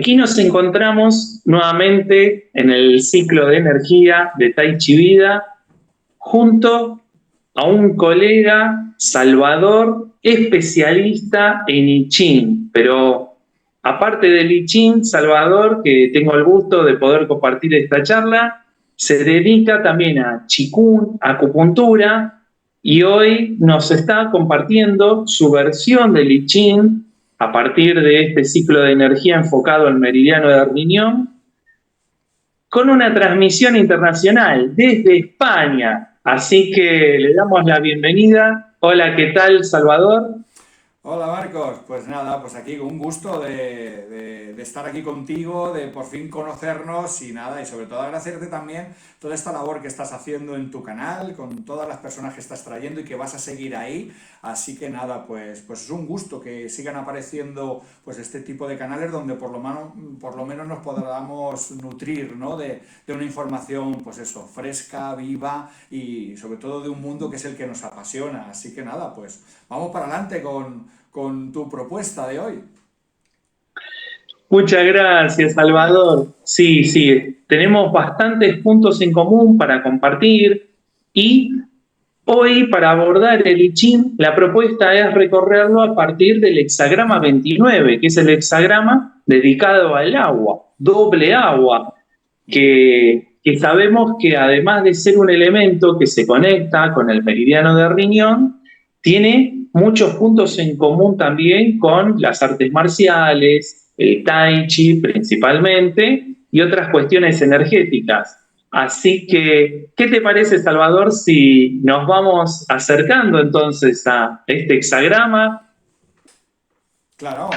aquí nos encontramos nuevamente en el ciclo de energía de Tai Chi Vida junto a un colega, Salvador, especialista en I Ching. Pero aparte del I Ching, Salvador, que tengo el gusto de poder compartir esta charla, se dedica también a Qigong, acupuntura, y hoy nos está compartiendo su versión del I Ching a partir de este ciclo de energía enfocado al meridiano de riñón, con una transmisión internacional desde España. Así que le damos la bienvenida. Hola, ¿qué tal, Salvador? Hola Marcos, pues nada, pues aquí un gusto de estar aquí contigo, de por fin conocernos y nada, y sobre todo agradecerte también toda esta labor que estás haciendo en tu canal, con todas las personas que estás trayendo y que vas a seguir ahí. Así que nada, pues es un gusto que sigan apareciendo pues este tipo de canales donde por lo menos nos podamos nutrir, ¿no? de una información, pues eso, fresca, viva y sobre todo de un mundo que es el que nos apasiona. Así que nada, pues vamos para adelante con tu propuesta de hoy. Muchas gracias, Salvador. Sí, tenemos bastantes puntos en común para compartir y hoy, para abordar el I Ching, la propuesta es recorrerlo a partir del hexagrama 29, que es el hexagrama dedicado al agua, doble agua, que sabemos que además de ser un elemento que se conecta con el meridiano de riñón, tiene muchos puntos en común también con las artes marciales, el Tai Chi principalmente, y otras cuestiones energéticas. Así que, ¿qué te parece, Salvador, si nos vamos acercando entonces a este hexagrama? Claro,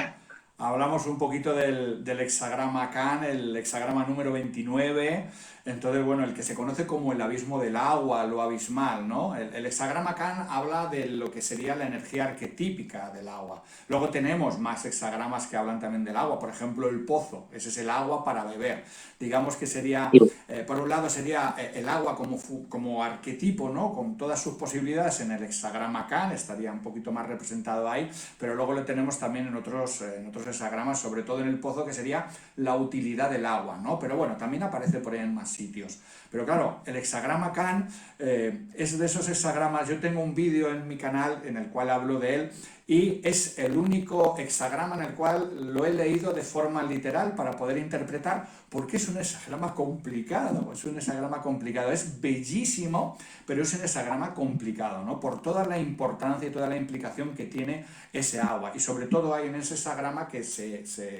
hablamos un poquito del hexagrama Kan, el hexagrama número 29. Entonces, bueno, el que se conoce como el abismo del agua, lo abismal, ¿no? El hexagrama Kan habla de lo que sería la energía arquetípica del agua. Luego tenemos más hexagramas que hablan también del agua, por ejemplo, el pozo, ese es el agua para beber. Digamos que sería, por un lado sería el agua como arquetipo, ¿no? Con todas sus posibilidades en el hexagrama Kan, estaría un poquito más representado ahí, pero luego lo tenemos también en otros hexagramas, sobre todo en el pozo, que sería la utilidad del agua, ¿no? Pero bueno, también aparece por ahí en más sitios. Pero claro, el hexagrama Kan es de esos hexagramas. Yo tengo un vídeo en mi canal en el cual hablo de él y es el único hexagrama en el cual lo he leído de forma literal para poder interpretar, porque es un hexagrama complicado, es bellísimo, pero es un hexagrama complicado, ¿no? Por toda la importancia y toda la implicación que tiene ese agua, y sobre todo hay en ese hexagrama que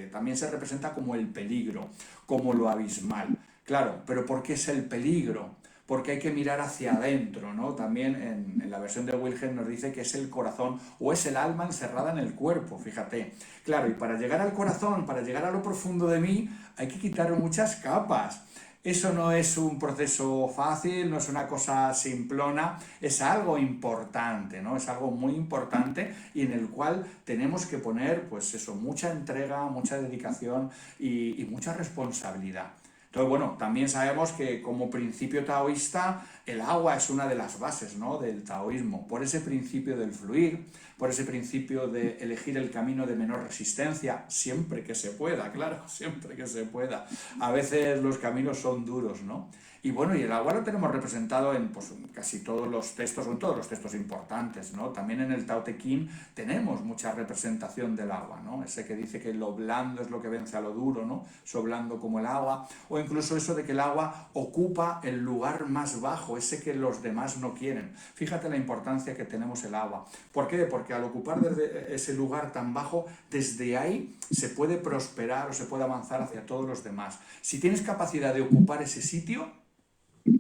también se representa como el peligro, como lo abismal. Claro, pero ¿por qué es el peligro? Porque hay que mirar hacia adentro, ¿no? También en la versión de Wilhelm nos dice que es el corazón o es el alma encerrada en el cuerpo, fíjate. Claro, y para llegar al corazón, para llegar a lo profundo de mí, hay que quitar muchas capas. Eso no es un proceso fácil, no es una cosa simplona, es algo importante, ¿no? Es algo muy importante y en el cual tenemos que poner, pues eso, mucha entrega, mucha dedicación y mucha responsabilidad. Entonces, bueno, también sabemos que como principio taoísta el agua es una de las bases, ¿no? Del taoísmo, por ese principio del fluir, por ese principio de elegir el camino de menor resistencia, siempre que se pueda, claro, siempre que se pueda. A veces los caminos son duros, ¿no? Y bueno, y el agua lo tenemos representado en pues, casi todos los textos, o en todos los textos importantes, ¿no? También en el Tao Te Ching tenemos mucha representación del agua, ¿no? Ese que dice que lo blando es lo que vence a lo duro, ¿no? So blando como el agua, o incluso eso de que el agua ocupa el lugar más bajo, ese que los demás no quieren. Fíjate la importancia que tenemos el agua. ¿Por qué? Porque al ocupar desde ese lugar tan bajo, desde ahí se puede prosperar o se puede avanzar hacia todos los demás. Si tienes capacidad de ocupar ese sitio,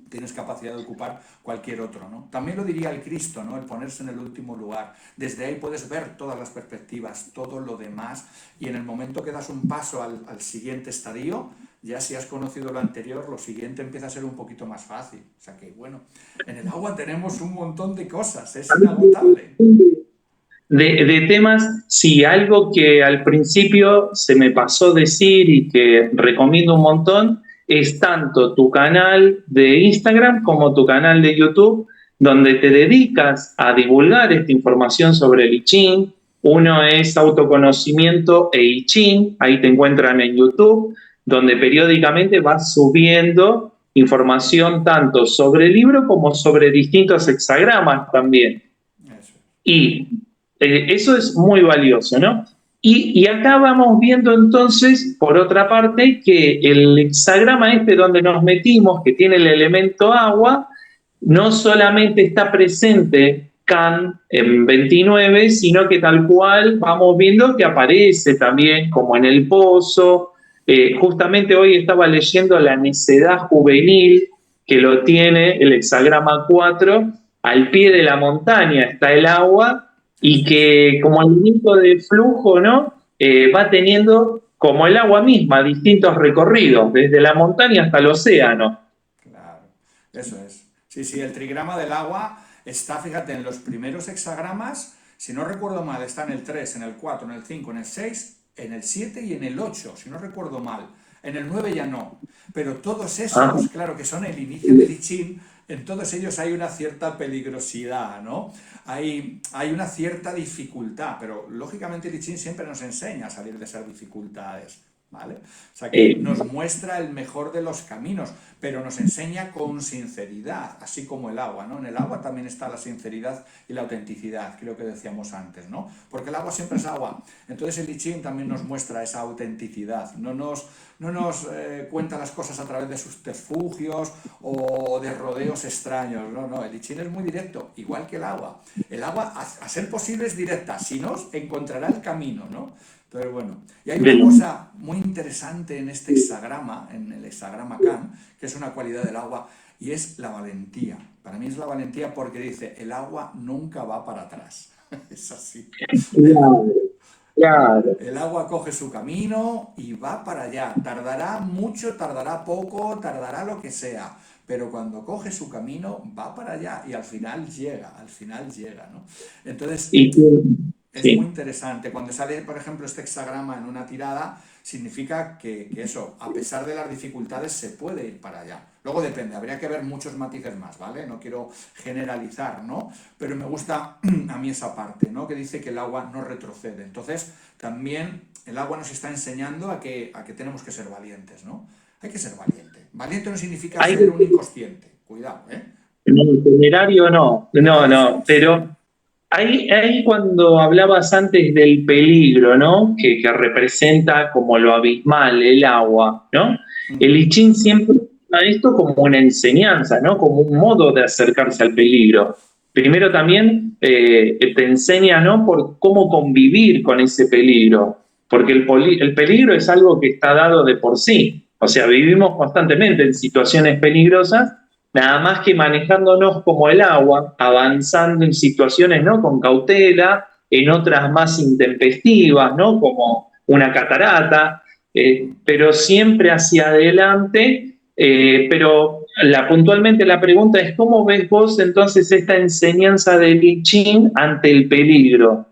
tienes capacidad de ocupar cualquier otro, ¿no? También lo diría el Cristo, ¿no? El ponerse en el último lugar. Desde ahí puedes ver todas las perspectivas, todo lo demás, y en el momento que das un paso al siguiente estadio, ya si has conocido lo anterior, lo siguiente empieza a ser un poquito más fácil. O sea que, bueno, en el agua tenemos un montón de cosas, es inagotable. De temas, sí, algo que al principio se me pasó decir y que recomiendo un montón es tanto tu canal de Instagram como tu canal de YouTube, donde te dedicas a divulgar esta información sobre el I Ching, Uno es autoconocimiento e I Ching, ahí te encuentran en YouTube, donde periódicamente vas subiendo información tanto sobre el libro como sobre distintos hexagramas también. Eso es. Y eso es muy valioso, ¿no? Y acá vamos viendo entonces, por otra parte, que el hexagrama este donde nos metimos, que tiene el elemento agua, no solamente está presente Can en 29, sino que tal cual vamos viendo que aparece también como en el pozo. Justamente hoy estaba leyendo La necedad juvenil, que lo tiene el hexagrama 4 al pie de la montaña está el agua y Eso es. que como el elemento de flujo, ¿no? Va teniendo como el agua misma distintos recorridos, desde la montaña hasta el océano. Claro, eso es. Sí, sí, el trigrama del agua está, fíjate, en los primeros hexagramas, si no recuerdo mal, está en el 3, en el 4, en el 5, en el 6, en el 7 y en el 8, si no recuerdo mal. En el 9 ya no. Pero todos Ah, esos, claro, que son el inicio del I Ching, en todos ellos hay una cierta peligrosidad, ¿no? Hay una cierta dificultad, pero lógicamente el I Ching siempre nos enseña a salir de esas dificultades. ¿Vale? O sea que eh, nos muestra el mejor de los caminos, pero nos enseña con sinceridad, así como el agua, ¿no? En el agua también está la sinceridad y la autenticidad, creo que decíamos antes, ¿no? Porque el agua siempre es agua. Entonces el I Ching también nos muestra esa autenticidad, no nos cuenta las cosas a través de subterfugios o de rodeos extraños, no, no, el I Ching es muy directo, igual que el agua. El agua, a ser posible, es directa, si no, encontrará el camino, ¿no? Entonces, bueno, y hay una del- cosa muy interesante en este hexagrama, en el hexagrama Can, que es una cualidad del agua, y es la valentía. Para mí es la valentía porque dice, el agua nunca va para atrás. Es así. El, claro, claro. el agua coge su camino y va para allá. Tardará mucho, tardará poco, tardará lo que sea. Pero cuando coge su camino, va para allá y al final llega, ¿no? Entonces, Y que- es muy sí. interesante. Cuando sale, por ejemplo, este hexagrama en una tirada, significa que eso, a pesar de las dificultades, se puede ir para allá. Luego depende, habría que ver muchos matices más, ¿vale? No quiero generalizar, ¿no? Pero me gusta a mí esa parte, ¿no? Que dice que el agua no retrocede. Entonces, también el agua nos está enseñando a que tenemos que ser valientes, ¿no? Hay que ser valiente. Valiente no significa Hay, ser un inconsciente. Cuidado, ¿eh? no, temerario no, Eso no, es. pero ahí cuando hablabas antes del peligro, ¿no? Que representa como lo abismal, el agua, ¿no? El Ujú. I Ching siempre toma esto como una enseñanza, ¿no? Como un modo de acercarse al peligro. Primero también te enseña, ¿no? Por cómo convivir con ese peligro, porque el peligro es algo que está dado de por sí. O sea, vivimos constantemente en situaciones peligrosas nada más que manejándonos como el agua, avanzando en situaciones ¿no? con cautela, en otras más intempestivas, ¿no? como una catarata, pero siempre hacia adelante. Pero puntualmente la pregunta es, ¿cómo ves vos entonces esta enseñanza de I Ching ante el peligro?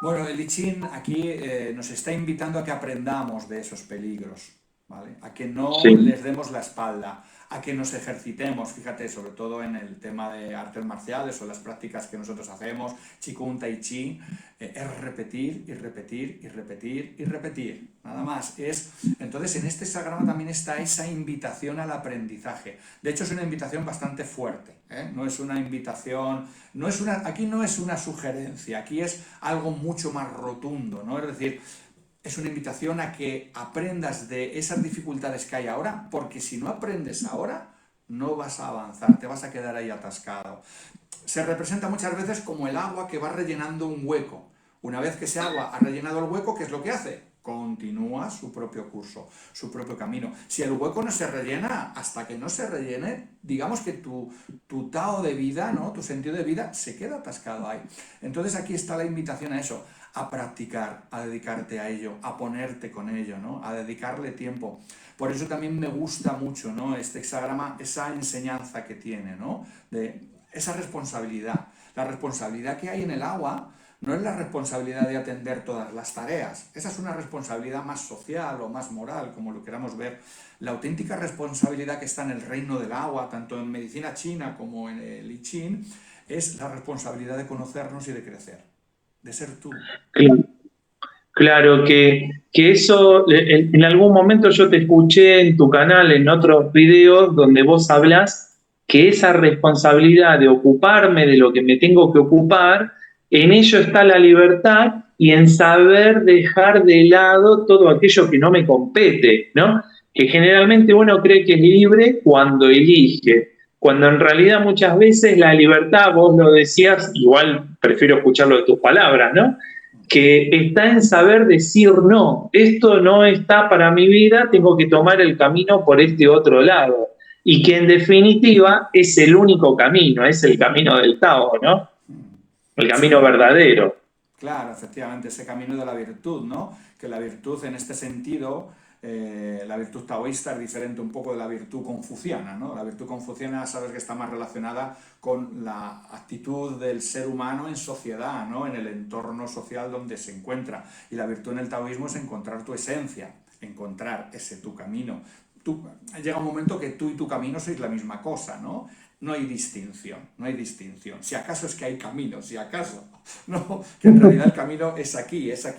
Bueno, el I Ching aquí nos está invitando a que aprendamos de esos peligros, ¿vale? A que no Sí. les demos la espalda, a que nos ejercitemos, fíjate, sobre todo en el tema de artes marciales o las prácticas que nosotros hacemos, Qigong, Tai Chi, es repetir y repetir y repetir y repetir, nada más. Entonces, en este hexagrama también está esa invitación al aprendizaje. De hecho, es una invitación bastante fuerte, ¿eh? No es una invitación, aquí no es una sugerencia, aquí es algo mucho más rotundo, ¿no? Es decir, es una invitación a que aprendas de esas dificultades que hay ahora, porque si no aprendes ahora, no vas a avanzar, te vas a quedar ahí atascado. Se representa muchas veces como el agua que va rellenando un hueco. Una vez que ese agua ha rellenado el hueco, ¿qué es lo que hace? Continúa su propio curso, su propio camino. Si el hueco no se rellena, hasta que no se rellene, digamos que tu tao de vida, ¿no? Tu sentido de vida se queda atascado ahí. Entonces aquí está la invitación a eso, a practicar, a dedicarte a ello, a ponerte con ello, ¿no? A dedicarle tiempo. Por eso también me gusta mucho, ¿no? Este hexagrama, esa enseñanza que tiene, ¿no? De esa responsabilidad. La responsabilidad que hay en el agua no es la responsabilidad de atender todas las tareas. Esa es una responsabilidad más social o más moral, como lo queramos ver. La auténtica responsabilidad que está en el reino del agua, tanto en medicina china como en el I Ching, es la responsabilidad de conocernos y de crecer. de ser tú. Claro, claro que eso, en algún momento yo te escuché en tu canal, en otros videos, donde vos hablás que esa responsabilidad de ocuparme de lo que me tengo que ocupar, en ello está la libertad y en saber dejar de lado todo aquello que no me compete, ¿no? Que generalmente uno cree que es libre cuando elige, cuando en realidad muchas veces la libertad, vos lo decías, igual prefiero escucharlo de tus palabras, ¿no? Que está en saber decir no, esto no está para mi vida, tengo que tomar el camino por este otro lado. Y que en definitiva es el único camino, es el camino del Tao, ¿no? El camino Sí, verdadero. claro, efectivamente, ese camino de la virtud, ¿no? Que la virtud en este sentido, la virtud taoísta es diferente un poco de la virtud confuciana, ¿no? La virtud confuciana sabes que está más relacionada con la actitud del ser humano en sociedad, ¿no? En el entorno social donde se encuentra. Y la virtud en el taoísmo es encontrar tu esencia, encontrar ese tu camino. Llega un momento que tú y tu camino sois la misma cosa, ¿no? No hay distinción, no hay distinción. Si acaso es que hay camino, si acaso, no, que en realidad el camino es aquí, este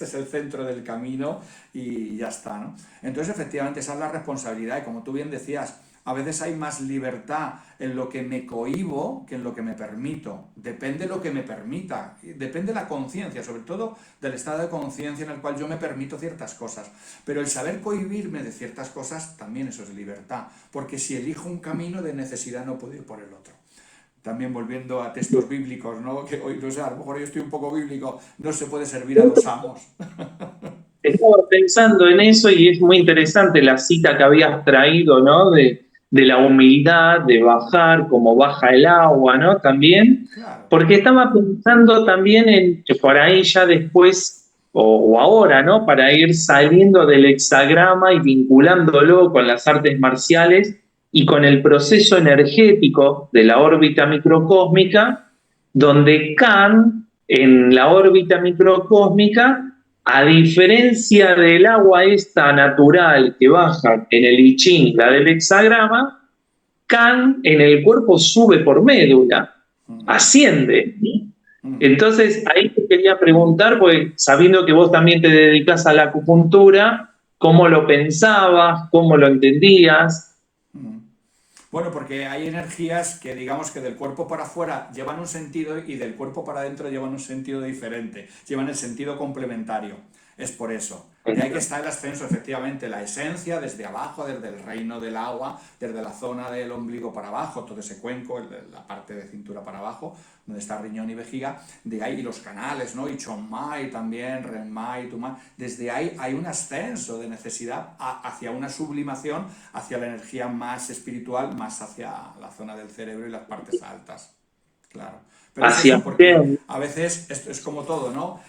es el centro del camino y ya está, ¿no? Entonces, efectivamente, esa es la responsabilidad y como tú bien decías, a veces hay más libertad en lo que me cohíbo que en lo que me permito. Depende de lo que me permita, depende de la conciencia, sobre todo del estado de conciencia en el cual yo me permito ciertas cosas. Pero el saber cohibirme de ciertas cosas, también eso es libertad, porque si elijo un camino de necesidad no puedo ir por el otro. También volviendo a textos bíblicos, ¿no? Que hoy, no sé, a lo mejor yo estoy un poco bíblico, no se puede servir a dos amos. Estaba pensando en eso y es muy interesante la cita que habías traído, ¿no? De la humildad, de bajar, como baja el agua, ¿no? También, Claro. porque estaba pensando también en que por ahí ya después, o ahora, ¿no? Para ir saliendo del hexagrama y vinculándolo con las artes marciales y con el proceso energético de la órbita microcósmica, donde Kant, en la órbita microcósmica, a diferencia del agua esta natural que baja en el I Ching, la del hexagrama, Kan en el cuerpo sube por médula, Mm, asciende. mm. Entonces, ahí te quería preguntar, pues sabiendo que vos también te dedicás a la acupuntura, ¿cómo lo pensabas? ¿Cómo lo entendías? Mm. Bueno, porque hay energías que digamos que del cuerpo para afuera llevan un sentido y del cuerpo para adentro llevan un sentido diferente, llevan el sentido complementario. Es por eso. De ahí que está el ascenso, efectivamente, la esencia desde abajo, desde el reino del agua, desde la zona del ombligo para abajo, todo ese cuenco, la parte de cintura para abajo, donde está riñón y vejiga, de ahí y los canales, ¿no? Y Chonmai también, Renmai, Tumai, desde ahí hay un ascenso de necesidad hacia una sublimación, hacia la energía más espiritual, más hacia la zona del cerebro y las partes altas. Claro. Pero es Hacia eso, porque usted. a veces esto es como todo, ¿no?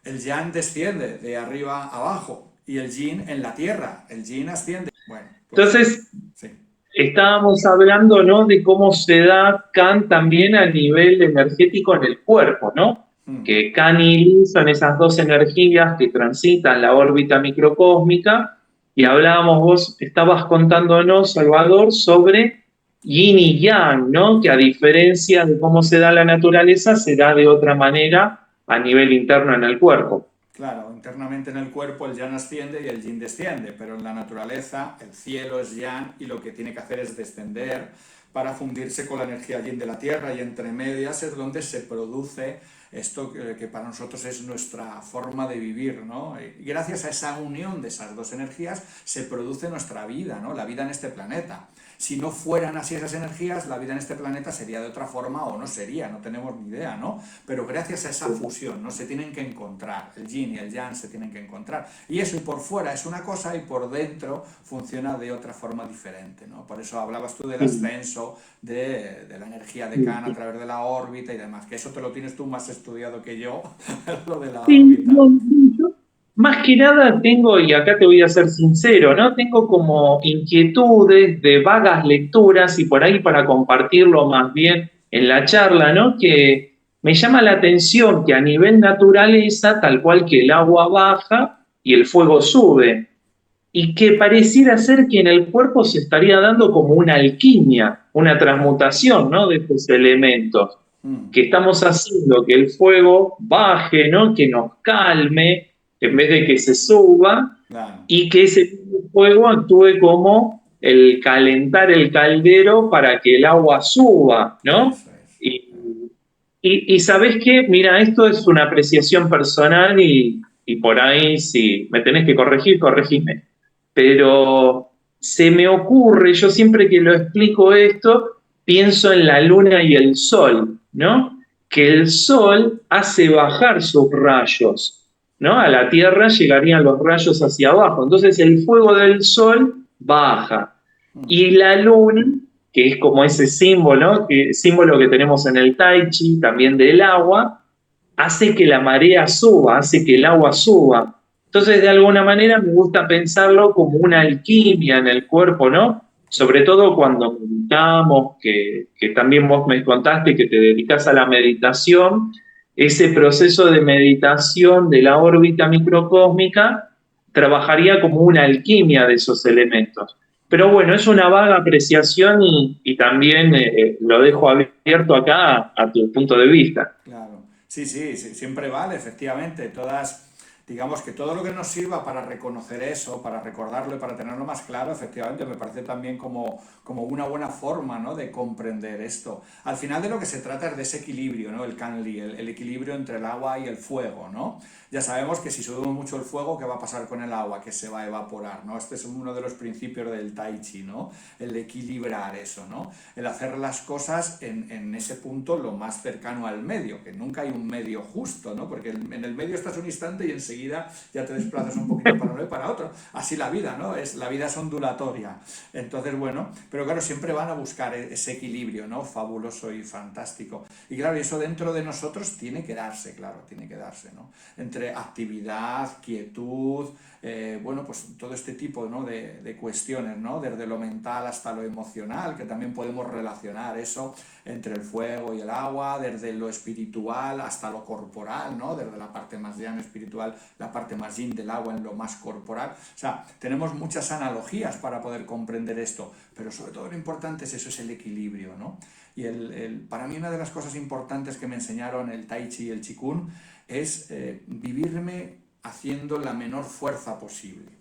El yang desciende de arriba a abajo y el yin en la tierra, el yin asciende. Bueno, pues Entonces, sí. estábamos hablando, ¿no? De cómo se da Kan también a nivel energético en el cuerpo, ¿no? Mm, Que Kan y Yin son esas dos energías que transitan la órbita microcósmica y hablábamos, vos estabas contándonos, Salvador, sobre Yin y Yang, ¿no? Que a diferencia de cómo se da la naturaleza, se da de otra manera a nivel interno en el cuerpo. claro, internamente en el cuerpo el yang asciende y el yin desciende, pero en la naturaleza el cielo es yang y lo que tiene que hacer es descender para fundirse con la energía yin de la tierra y entre medias es donde se produce esto que para nosotros es nuestra forma de vivir, ¿no? Y gracias a esa unión de esas dos energías se produce nuestra vida, ¿no? La vida en este planeta. Si no fueran así esas energías, la vida en este planeta sería de otra forma o no sería, no tenemos ni idea, ¿no? Pero gracias a esa fusión, ¿no? Se tienen que encontrar, el yin y el yang se tienen que encontrar. Y eso y por fuera es una cosa y por dentro funciona de otra forma diferente, ¿no? Por eso hablabas tú del ascenso de la energía de Kan a través de la órbita y demás, que eso te lo tienes tú más estudiado que yo, lo de la Sí, órbita. no, yo más que nada tengo, y acá te voy a ser sincero, ¿no? Tengo como inquietudes de vagas lecturas y por ahí para compartirlo más bien en la charla, ¿no? Que me llama la atención que a nivel naturaleza, tal cual que el agua baja y el fuego sube, y que pareciera ser que en el cuerpo se estaría dando como una alquimia, una transmutación, ¿no? De estos elementos. mm, que estamos haciendo que el fuego baje, ¿no? Que nos calme, en vez de que se suba, claro, y que ese mismo fuego actúe como el calentar el caldero para que el agua suba, ¿no? eso es. Y ¿sabés qué? Mira, esto es una apreciación personal y por ahí si me tenés que corregir, corregime. Pero se me ocurre, yo siempre que lo explico esto, pienso en la luna y el sol, ¿no? Que el sol hace bajar sus rayos, ¿no? A la Tierra llegarían los rayos hacia abajo. Entonces el fuego del sol baja. Mm, Y la luna, que es como ese símbolo, símbolo que tenemos en el Tai Chi, también del agua, hace que la marea suba, hace que el agua suba. Entonces, de alguna manera me gusta pensarlo como una alquimia en el cuerpo, ¿no? Sobre todo cuando meditamos, que también vos me contaste que te dedicas a la meditación, ese proceso de meditación de la órbita microcósmica trabajaría como una alquimia de esos elementos. Pero bueno, es una vaga apreciación y también lo dejo abierto acá a tu punto de vista. claro. Sí, sí, sí, siempre vale, efectivamente. Todas, digamos que todo lo que nos sirva para reconocer eso, para recordarlo y para tenerlo más claro, efectivamente, me parece también como una buena forma, ¿no? De comprender esto. Al final de lo que se trata es de ese equilibrio, ¿no? El Kanli, el equilibrio entre el agua y el fuego, ¿no? Ya sabemos que si subimos mucho el fuego, ¿qué va a pasar con el agua? Que se va a evaporar, ¿no? Este es uno de los principios del Tai Chi, ¿no? El equilibrar eso, ¿no? El hacer las cosas en ese punto lo más cercano al medio, que nunca hay un medio justo, ¿no? Porque en el medio estás un instante y enseguida ya te desplazas un poquito para uno y para otro. Así la vida, ¿no? La vida es ondulatoria. Entonces, bueno, pero claro, siempre van a buscar ese equilibrio, ¿no? Fabuloso y fantástico. Y claro, eso dentro de nosotros tiene que darse, claro, tiene que darse, ¿no? Entre actividad, quietud, bueno, pues todo este tipo, ¿no? de cuestiones, ¿no? Desde lo mental hasta lo emocional, que también podemos relacionar eso entre el fuego y el agua, desde lo espiritual hasta lo corporal, ¿no? Desde la parte más yang espiritual, la parte más yin del agua en lo más corporal. O sea, tenemos muchas analogías para poder comprender esto, pero sobre todo lo importante es eso, es el equilibrio, ¿no? Y para mí una de las cosas importantes que me enseñaron el Tai Chi y el Qigong es vivirme haciendo la menor fuerza posible.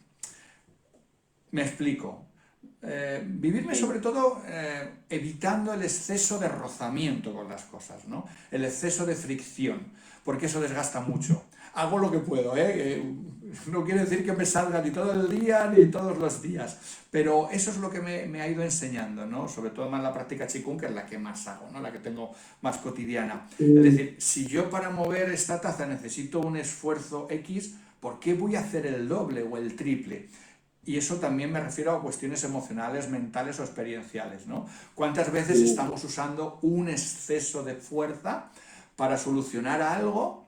Me explico. Vivirme sobre todo evitando el exceso de rozamiento con las cosas, ¿no? El exceso de fricción, porque eso desgasta mucho. Hago lo que puedo, ¿eh? No quiere decir que me salga ni todo el día ni todos los días, pero eso es lo que me ha ido enseñando, ¿no? Sobre todo más la práctica Qigong, que es la que más hago, ¿no? La que tengo más cotidiana. Es decir, si yo para mover esta taza necesito un esfuerzo X, ¿por qué voy a hacer el doble o el triple? Y eso también me refiero a cuestiones emocionales, mentales o experienciales, ¿no? ¿Cuántas veces estamos usando un exceso de fuerza para solucionar algo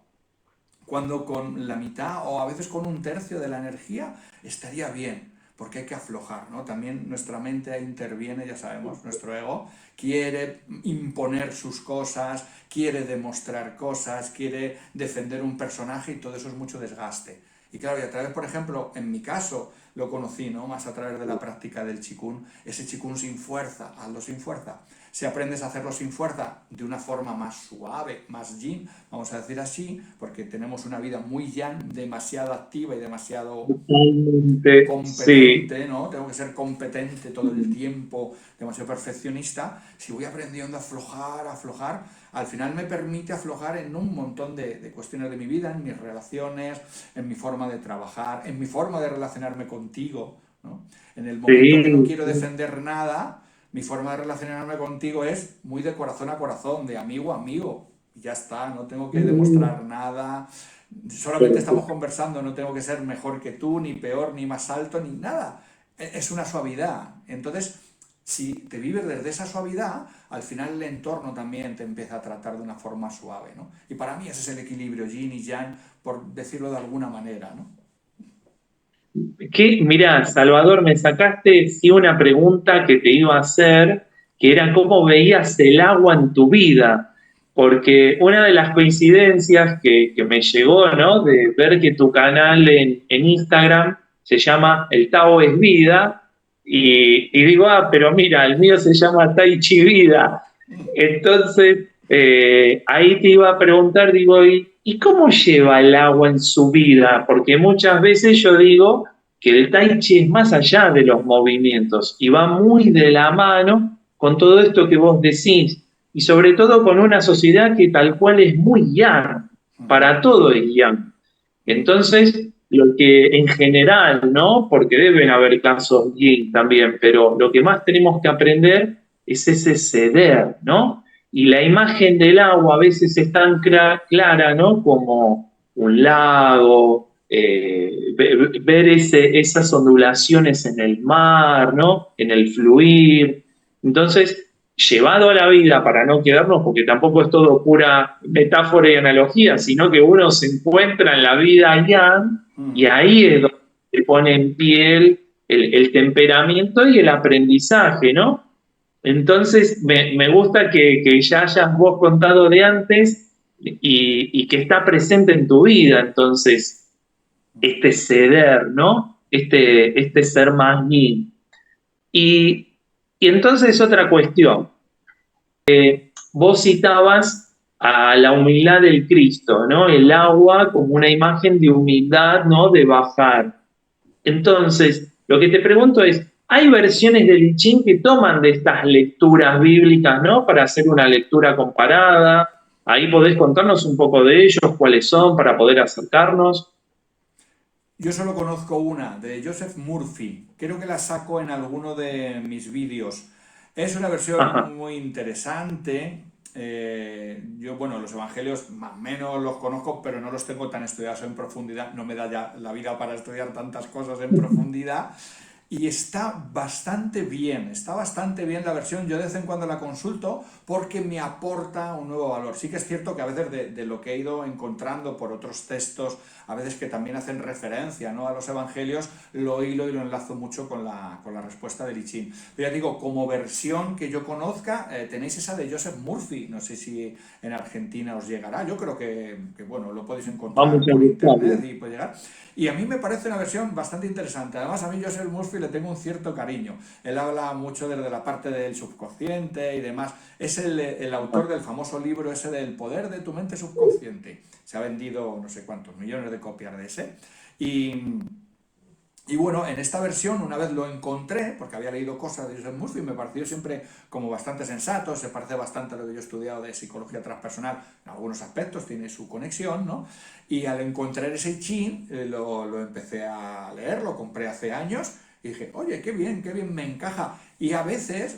cuando con la mitad o a veces con un tercio de la energía estaría bien? Porque hay que aflojar, ¿no? También nuestra mente interviene, ya sabemos, nuestro ego quiere imponer sus cosas, quiere demostrar cosas, quiere defender un personaje y todo eso es mucho desgaste. Y claro, y a través, por ejemplo, en mi caso, lo conocí, ¿no? Más a través de la práctica del Qigong, ese Qigong sin fuerza, hazlo sin fuerza. Si aprendes a hacerlo sin fuerza, de una forma más suave, más yin, vamos a decir así, porque tenemos una vida muy yang, demasiado activa y demasiado Totalmente, sí. competente, ¿no? Tengo que ser competente todo el tiempo, demasiado perfeccionista. Si voy aprendiendo a aflojar, al final me permite aflojar en un montón de cuestiones de mi vida, en mis relaciones, en mi forma de trabajar, en mi forma de relacionarme contigo, ¿no? En el momento que no Sí, quiero defender nada, mi forma de relacionarme contigo es muy de corazón a corazón, de amigo a amigo. Y ya está, no tengo que demostrar nada, solamente estamos conversando, no tengo que ser mejor que tú, ni peor, ni más alto, ni nada. Es una suavidad. Entonces, si te vives desde esa suavidad, al final el entorno también te empieza a tratar de una forma suave, ¿no? Y para mí ese es el equilibrio yin y yang, por decirlo de alguna manera, ¿no? Mirá, Salvador, me sacaste sí una pregunta que te iba a hacer, que era cómo veías el agua en tu vida, porque una de las coincidencias que me llegó, ¿no? De ver que tu canal en Instagram se llama El Tao es Vida, y digo, ah, pero mira, el mío se llama Tai Chi Vida. Entonces Ahí te iba a preguntar, digo, ¿y cómo lleva el agua en su vida? Porque muchas veces yo digo que el Tai Chi es más allá de los movimientos y va muy de la mano con todo esto que vos decís y sobre todo con una sociedad que tal cual es muy yang, Ujú, para todo es yang. Entonces, lo que en general, ¿no? Porque deben haber casos yin también, pero lo que más tenemos que aprender es ese ceder, ¿no? Y la imagen del agua a veces es tan clara, ¿no? Como un lago, ver esas ondulaciones en el mar, ¿no? En el fluir. Entonces, llevado a la vida para no quedarnos, porque tampoco es todo pura metáfora y analogía, sino que uno se encuentra en la vida yang y ujú. ahí es donde se pone en piel el temperamento y el aprendizaje, ¿no? Entonces, me gusta que ya hayas vos contado de antes y que está presente en tu vida, entonces, este ceder, ¿no? Este ser más yin. Y, y entonces otra cuestión, vos citabas a la humildad del Cristo, ¿no? El agua como una imagen de humildad, ¿no? De bajar. Entonces, lo que te pregunto es, ¿hay versiones del I Ching que toman de estas lecturas bíblicas, ¿no? Para hacer una lectura comparada. Ahí podés contarnos un poco de ellos, cuáles son, para poder acercarnos. Yo solo conozco una, de Joseph Murphy. Creo que la saco en alguno de mis vídeos. Es una versión Ajá. muy interesante. Yo, bueno, los evangelios más o menos los conozco, pero no los tengo tan estudiados en profundidad. No me da ya la vida para estudiar tantas cosas en profundidad. Y está bastante bien la versión. Yo de vez en cuando la consulto porque me aporta un nuevo valor. Sí que es cierto que a veces de lo que he ido encontrando por otros textos, a veces que también hacen referencia, ¿no?, a los evangelios, lo hilo y lo enlazo mucho con la respuesta de Lichín. Pero ya digo, como versión que yo conozca, tenéis esa de Joseph Murphy. No sé si en Argentina os llegará. Yo creo bueno, lo podéis Vamos encontrar a por internet buscarlo. y puede llegar. Y a mí me parece una versión bastante interesante. Además, a mí Joseph Murphy le tengo un cierto cariño. Él habla mucho desde la parte del subconsciente y demás. Es el autor del famoso libro ese del poder de tu mente subconsciente. Se ha vendido no sé cuántos millones de copias de ese. Y, y bueno, en esta versión, una vez lo encontré, porque había leído cosas de Joseph Murphy, me pareció siempre como bastante sensato, se parece bastante a lo que yo he estudiado de psicología transpersonal, en algunos aspectos tiene su conexión, ¿no? Y al encontrar ese chin, lo empecé a leer, lo compré hace años, y dije, oye, qué bien me encaja. Y a veces,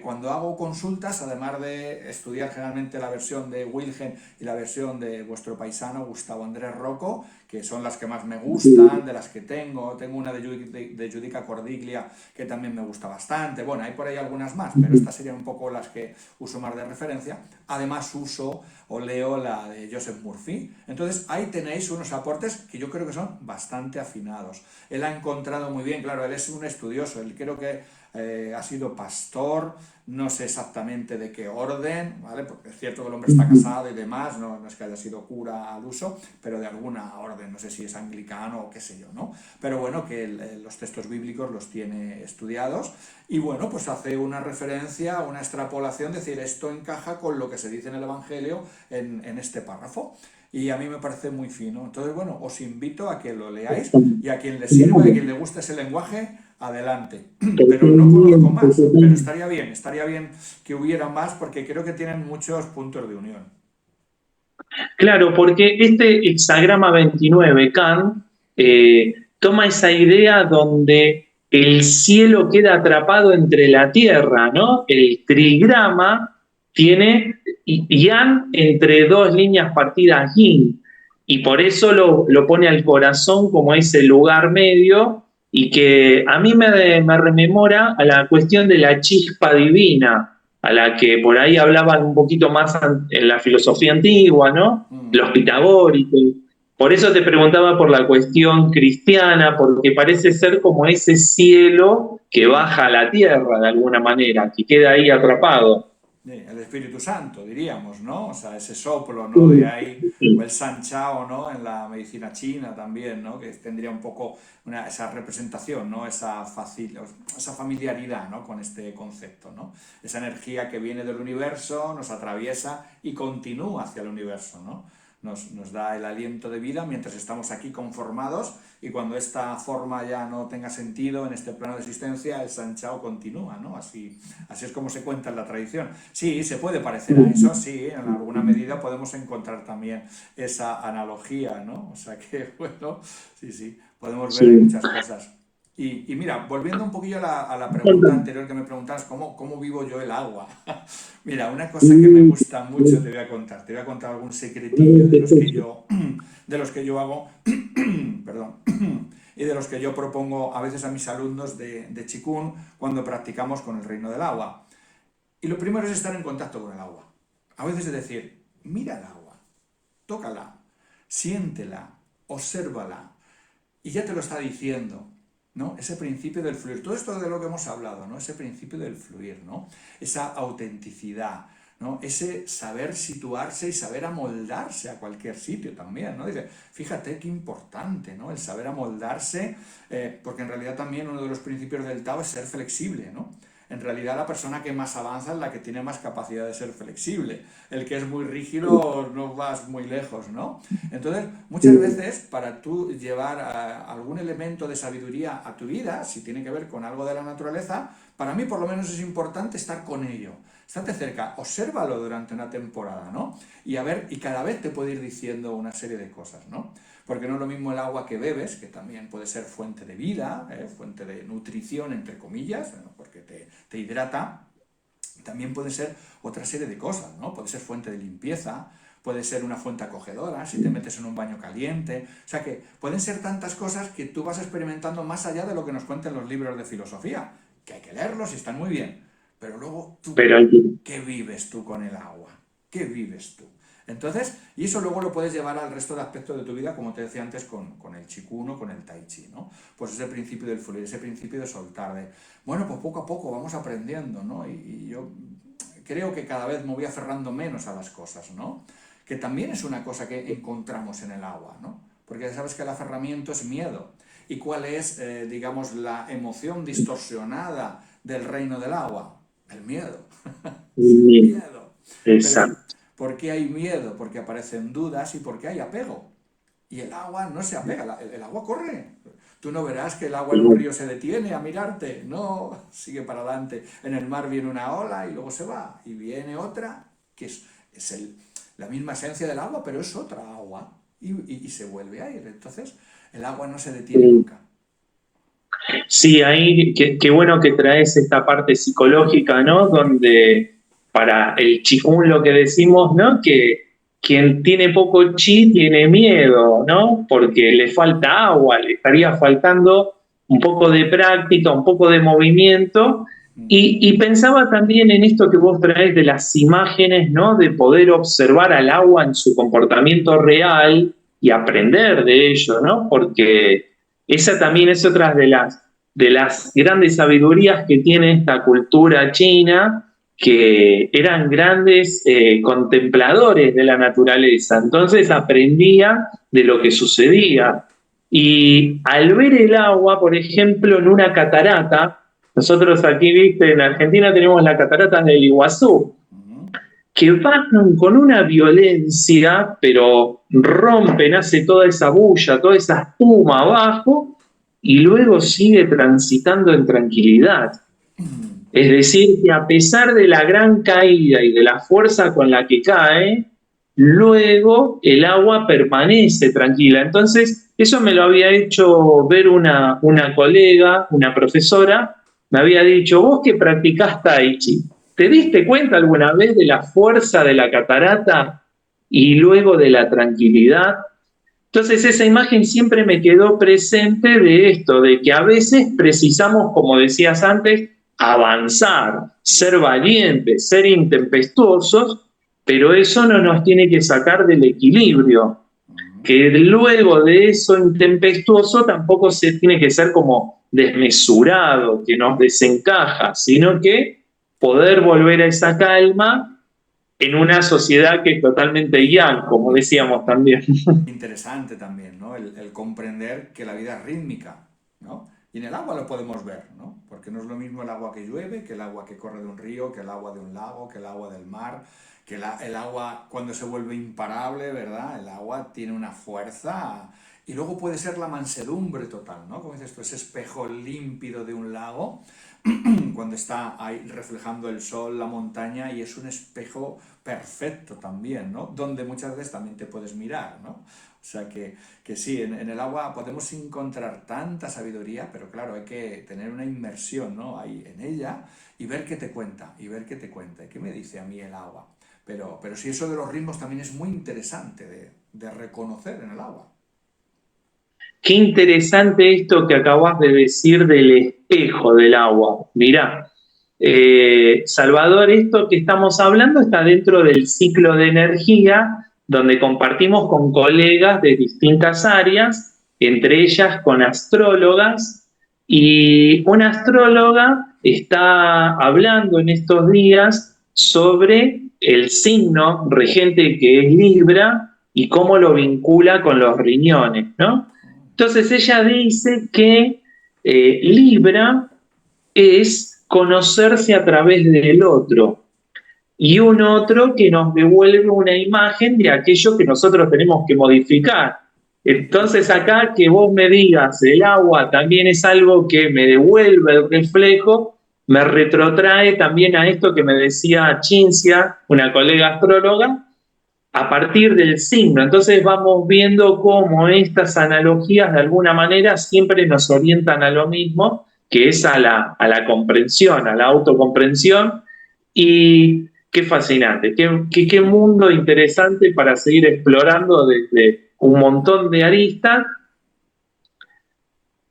cuando hago consultas, además de estudiar generalmente la versión de Wilhelm y la versión de vuestro paisano Gustavo Andrés Rocco, que son las que más me gustan, de las que tengo una de Judica Cordiglia que también me gusta bastante, bueno, hay por ahí algunas más, pero estas serían un poco las que uso más de referencia. Además uso o leo la de Joseph Murphy. Entonces ahí tenéis unos aportes que yo creo que son bastante afinados. Él ha encontrado muy bien, claro, él es un estudioso, él creo que ha sido pastor, no sé exactamente de qué orden, ¿vale? Porque es cierto que el hombre está casado y demás, no es que haya sido cura al uso, pero de alguna orden, no sé si es anglicano o qué sé yo, ¿no? Pero bueno, que los textos bíblicos los tiene estudiados y bueno, pues hace una referencia, una extrapolación, decir, esto encaja con lo que se dice en el Evangelio en este párrafo. Y a mí me parece muy fino. Entonces, bueno, os invito a que lo leáis y a quien le sirva y a quien le guste ese lenguaje, adelante. Pero no conozco más, pero estaría bien que hubiera más porque creo que tienen muchos puntos de unión. Claro, porque este hexagrama 29, Kant, toma esa idea donde el cielo queda atrapado entre la tierra, ¿no? El trigrama tiene yang entre dos líneas partidas yin, y por eso lo pone al corazón como ese lugar medio, y que a mí me rememora a la cuestión de la chispa divina, a la que por ahí hablaban un poquito más en la filosofía antigua, ¿no? Los Mm. pitagóricos. Por eso te preguntaba por la cuestión cristiana, porque parece ser como ese cielo que Mm. baja a la tierra de alguna manera, que queda ahí atrapado. Sí, el Espíritu Santo, diríamos, ¿no? O sea, ese soplo, ¿no? De ahí, o el San Chao, ¿no? En la medicina china también, ¿no? Que tendría un poco esa representación, ¿no? Esa familiaridad, ¿no? Con este concepto, ¿no? Esa energía que viene del universo, nos atraviesa y continúa hacia el universo, ¿no? Nos da el aliento de vida mientras estamos aquí conformados, y cuando esta forma ya no tenga sentido en este plano de existencia, el San Chao continúa, ¿no? Así es como se cuenta en la tradición. Sí, se puede parecer a eso, sí, en alguna medida podemos encontrar también esa analogía, ¿no? O sea que, bueno, sí, podemos ver ahí Sí. muchas cosas. Y mira, volviendo un poquillo a la pregunta anterior que me preguntabas, ¿cómo vivo yo el agua? Mira, una cosa que me gusta mucho te voy a contar. Te voy a contar algún secretillo de los que yo hago, perdón, y de los que yo propongo a veces a mis alumnos de Qigong cuando practicamos con el reino del agua. Y lo primero es estar en contacto con el agua. A veces es decir, mira el agua, tócala, siéntela, obsérvala, y ya te lo está diciendo, ¿no? Ese principio del fluir, todo esto de lo que hemos hablado, ¿no? Ese principio del fluir, ¿no? Esa autenticidad, ¿no? Ese saber situarse y saber amoldarse a cualquier sitio también, ¿no? Dice, fíjate qué importante, ¿no? El saber amoldarse, porque en realidad también uno de los principios del Tao es ser flexible, ¿no? En realidad la persona que más avanza es la que tiene más capacidad de ser flexible. El que es muy rígido no vas muy lejos, ¿no? Entonces, muchas veces para tú llevar algún elemento de sabiduría a tu vida, si tiene que ver con algo de la naturaleza, para mí por lo menos es importante estar con ello. Estate cerca, obsérvalo durante una temporada, ¿no? Y a ver, y cada vez te puede ir diciendo una serie de cosas, ¿no? Porque no es lo mismo el agua que bebes, que también puede ser fuente de vida, fuente de nutrición, entre comillas, ¿no? Porque te hidrata. También puede ser otra serie de cosas, ¿no? Puede ser fuente de limpieza, puede ser una fuente acogedora, si te metes en un baño caliente. O sea que pueden ser tantas cosas que tú vas experimentando más allá de lo que nos cuentan los libros de filosofía, que hay que leerlos y están muy bien. Pero luego tú, Pero ¿qué vives tú con el agua? ¿Qué vives tú? Entonces, y eso luego lo puedes llevar al resto de aspectos de tu vida, como te decía antes, con el Qigong o con el Tai Chi, ¿no? Pues ese principio del fluir, ese principio de soltar, bueno, pues poco a poco vamos aprendiendo, ¿no? Y yo creo que cada vez me voy aferrando menos a las cosas, ¿no? Que también es una cosa que encontramos en el agua, ¿no? Porque ya sabes que el aferramiento es miedo. ¿Y cuál es, digamos, la emoción distorsionada del reino del agua? El miedo. Es el miedo. Pero, exacto. ¿por qué hay miedo? Porque aparecen dudas y porque hay apego. Y el agua no se apega, el agua corre. Tú no verás que el agua en un río se detiene a mirarte, no, sigue para adelante. En el mar viene una ola y luego se va, y viene otra, que es la misma esencia del agua, pero es otra agua, y se vuelve aire. Entonces, el agua no se detiene nunca. Sí, ahí qué bueno que traes esta parte psicológica, ¿no? Donde para el chikung lo que decimos, ¿no? Que quien tiene poco chi tiene miedo, ¿no? Porque le falta agua, le estaría faltando un poco de práctica, un poco de movimiento. Y pensaba también en esto que vos traes de las imágenes, ¿no? De poder observar al agua en su comportamiento real y aprender de ello, ¿no? Porque esa también es otra de las grandes sabidurías que tiene esta cultura china, que eran grandes contempladores de la naturaleza. Entonces aprendían de lo que sucedía. Y al ver el agua, por ejemplo, en una catarata, nosotros aquí, viste, en Argentina tenemos las cataratas del Iguazú, que bajan con una violencia, pero rompen, hace toda esa bulla, toda esa espuma abajo, y luego sigue transitando en tranquilidad. Es decir, que a pesar de la gran caída y de la fuerza con la que cae, luego el agua permanece tranquila. Entonces, eso me lo había hecho ver una colega, una profesora, me había dicho, vos que practicás Tai Chi, ¿te diste cuenta alguna vez de la fuerza de la catarata y luego de la tranquilidad? Entonces esa imagen siempre me quedó presente de esto, de que a veces precisamos, como decías antes, avanzar, ser valientes, ser intempestuosos, pero eso no nos tiene que sacar del equilibrio, que luego de eso intempestuoso tampoco se tiene que ser como desmesurado, que nos desencaja, sino que poder volver a esa calma en una sociedad que es totalmente yang, como decíamos también. Interesante también, ¿no? El comprender que la vida es rítmica, ¿no? Y en el agua lo podemos ver, ¿no? Porque no es lo mismo el agua que llueve, que el agua que corre de un río, que el agua de un lago, que el agua del mar, que el agua cuando se vuelve imparable, ¿verdad? El agua tiene una fuerza y luego puede ser la mansedumbre total, ¿no? Como dices tú, ese espejo límpido de un lago cuando está ahí reflejando el sol, la montaña, y es un espejo perfecto también, ¿no? Donde muchas veces también te puedes mirar, ¿no? O sea que sí, en el agua podemos encontrar tanta sabiduría, pero claro, hay que tener una inmersión, ¿no? Ahí en ella y ver qué te cuenta, y ver qué te cuenta, y qué me dice a mí el agua. Pero sí, eso de los ritmos también es muy interesante de reconocer en el agua. Qué interesante esto que acabas de decir del espejo del agua. Mirá, Salvador, esto que estamos hablando está dentro del ciclo de energía, donde compartimos con colegas de distintas áreas, entre ellas con astrólogas, y una astróloga está hablando en estos días sobre el signo regente que es Libra y cómo lo vincula con los riñones, ¿no? Entonces ella dice que Libra es conocerse a través del otro y un otro que nos devuelve una imagen de aquello que nosotros tenemos que modificar. Entonces acá que vos me digas el agua también es algo que me devuelve el reflejo, me retrotrae también a esto que me decía Chincia, una colega astróloga, a partir del signo. Entonces vamos viendo cómo estas analogías de alguna manera siempre nos orientan a lo mismo, que es a la comprensión, a la autocomprensión. Y qué fascinante, qué mundo interesante para seguir explorando desde un montón de aristas.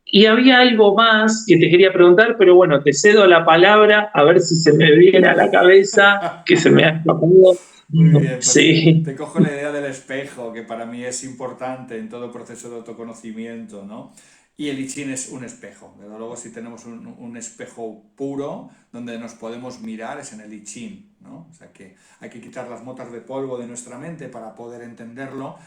Y había algo más que te quería preguntar, pero bueno, te cedo la palabra a ver si se me viene a la cabeza, que se me ha escapado. Muy bien, pues Sí. te cojo la idea del espejo, que para mí es importante en todo proceso de autoconocimiento, ¿no? Y el I Ching es un espejo. Desde luego, si tenemos un espejo puro donde nos podemos mirar, es en el I Ching, ¿no? O sea que hay que quitar las motas de polvo de nuestra mente para poder entenderlo.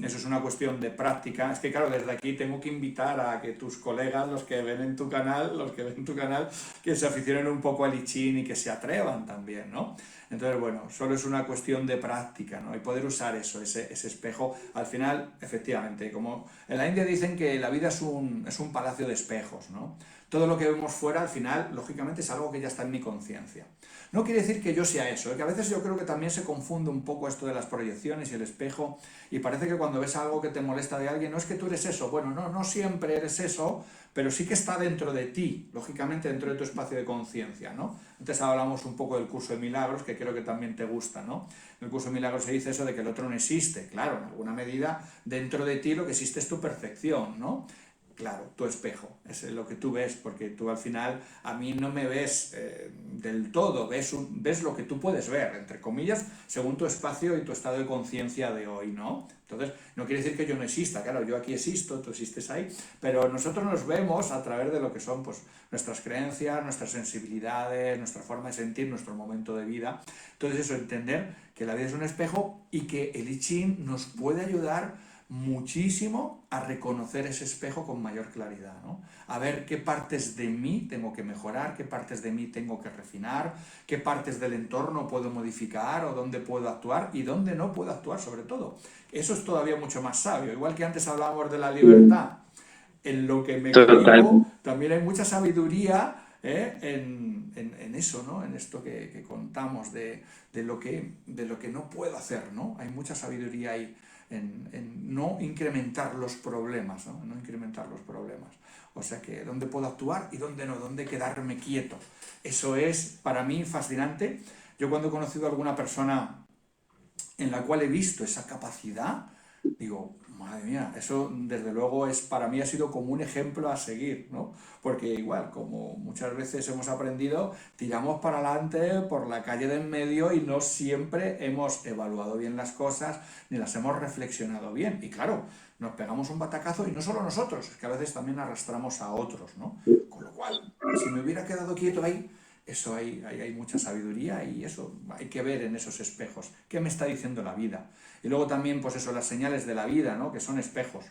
Eso es una cuestión de práctica. Es que, claro, desde aquí tengo que invitar a que tus colegas, los que ven en tu canal, que se aficionen un poco al I Ching y que se atrevan también, ¿no? Entonces, bueno, solo es una cuestión de práctica, ¿no? Y poder usar eso, ese espejo. Al final, efectivamente, como en la India dicen que la vida es un palacio de espejos, ¿no? Todo lo que vemos fuera, al final, lógicamente, es algo que ya está en mi conciencia. No quiere decir que yo sea eso, que a veces yo creo que también se confunde un poco esto de las proyecciones y el espejo, y parece que cuando ves algo que te molesta de alguien, no es que tú eres eso, bueno, no, no siempre eres eso, pero sí que está dentro de ti, lógicamente dentro de tu espacio de conciencia, ¿no? Antes hablamos un poco del curso de milagros, que creo que también te gusta, ¿no? En el curso de milagros se dice eso de que el otro no existe. Claro, en alguna medida, dentro de ti lo que existe es tu perfección, ¿no? Claro, tu espejo, es lo que tú ves, porque tú al final a mí no me ves del todo, ves lo que tú puedes ver, entre comillas, según tu espacio y tu estado de conciencia de hoy, ¿no? Entonces, no quiere decir que yo no exista, claro, yo aquí existo, tú existes ahí, pero nosotros nos vemos a través de lo que son pues, nuestras creencias, nuestras sensibilidades, nuestra forma de sentir, nuestro momento de vida. Entonces, eso, entender que la vida es un espejo y que el I Ching nos puede ayudar muchísimo a reconocer ese espejo con mayor claridad, ¿no? A ver qué partes de mí tengo que mejorar, qué partes de mí tengo que refinar, qué partes del entorno puedo modificar o dónde puedo actuar y dónde no puedo actuar sobre todo. Eso es todavía mucho más sabio. Igual que antes hablábamos de la libertad, en lo que me Total. cohibo, también hay mucha sabiduría en eso, ¿no? En esto que contamos de lo que no puedo hacer, ¿no? Hay mucha sabiduría ahí en no incrementar los problemas, ¿no? No incrementar los problemas. O sea que dónde puedo actuar y dónde no, dónde quedarme quieto. Eso es para mí fascinante. Yo cuando he conocido a alguna persona en la cual he visto esa capacidad, digo, madre mía, eso desde luego es para mí ha sido como un ejemplo a seguir, ¿no? Porque igual, como muchas veces hemos aprendido, tiramos para adelante por la calle de en medio y no siempre hemos evaluado bien las cosas ni las hemos reflexionado bien. Y claro, nos pegamos un batacazo y no solo nosotros, es que a veces también arrastramos a otros, ¿no? Con lo cual, si me hubiera quedado quieto ahí, Eso hay mucha sabiduría y eso hay que ver en esos espejos. ¿Qué me está diciendo la vida? Y luego también, pues eso, las señales de la vida, ¿no? Que son espejos.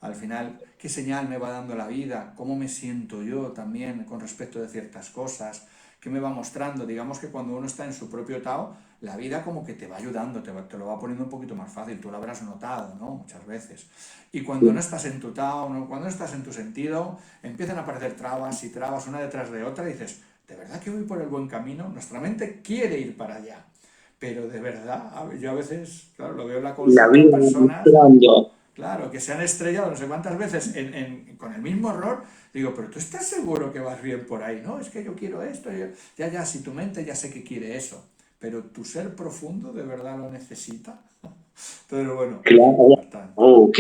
Al final, ¿qué señal me va dando la vida? ¿Cómo me siento yo también con respecto de ciertas cosas? ¿Qué me va mostrando? Digamos que cuando uno está en su propio Tao, la vida como que te va ayudando, te lo va poniendo un poquito más fácil, tú lo habrás notado, ¿no? Muchas veces. Y cuando no estás en tu Tao, cuando no estás en tu sentido, empiezan a aparecer trabas y trabas una detrás de otra y dices, ¿de verdad que voy por el buen camino? Nuestra mente quiere ir para allá, pero de verdad, yo a veces, claro, lo veo en la La consulta en vida personas. mostrando. Claro, que se han estrellado no sé cuántas veces con el mismo error. Digo, pero tú estás seguro que vas bien por ahí, ¿no? Es que yo quiero esto. Ya, si tu mente ya sé que quiere eso. Pero tu ser profundo de verdad lo necesita. Entonces, bueno, Claro. bastante. Oh,